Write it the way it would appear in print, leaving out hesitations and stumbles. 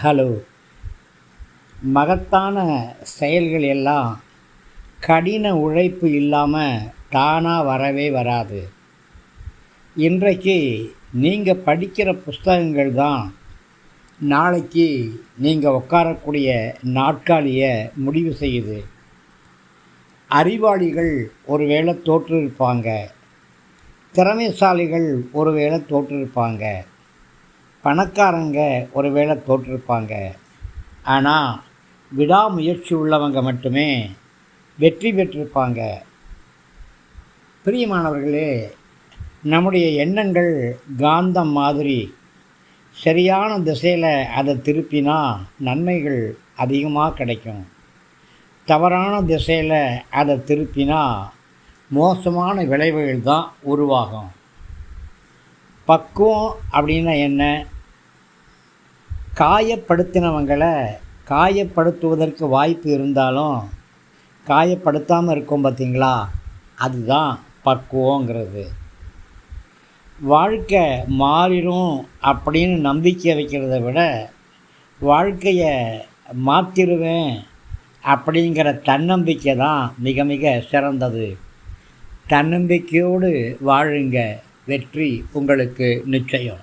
Hello. மகத்தான செயல்கள் எல்லாம் கடின உழைப்பு இல்லாமல் தானாக வரவே வராது. இன்றைக்கு நீங்கள் படிக்கிற புஸ்தகங்கள் தான் நாளைக்கு நீங்கள் உட்காரக்கூடிய நாட்காலியை முடிவு செய்யுது. அறிவாளிகள் ஒருவேளை தோற்றிருப்பாங்க, திறமைசாலிகள் ஒருவேளை தோற்றிருப்பாங்க, பணக்காரங்க ஒருவேளை தோற்றிருப்பாங்க. ஆனால் விடாமுயற்சி உள்ளவங்க மட்டுமே வெற்றி பெற்றிருப்பாங்க. பிரியமானவர்களே, நம்முடைய எண்ணங்கள் காந்தம் மாதிரி. சரியான திசையில் அதை திருப்பினா நன்மைகள் அதிகமாக கிடைக்கும். தவறான திசையில் அதை திருப்பினா மோசமான விளைவுகள் தான் உருவாகும். பக்குவம் அப்படின்னா என்ன? காயப்படுத்தினவங்களை காயப்படுத்துவதற்கு வாய்ப்பு இருந்தாலும் காயப்படுத்தாமல் இருக்கும் பார்த்தீங்களா, அதுதான் பக்குவங்கிறது. வாழ்க்கை மாறிடும் அப்படின்னு நம்பிக்கை வைக்கிறத விட வாழ்க்கையை மாற்றிடுவேன் அப்படிங்கிற தன்னம்பிக்கை தான் மிக மிக சிறந்தது. தன்னம்பிக்கையோடு வாழுங்க, வெற்றி உங்களுக்கு நிச்சயம்.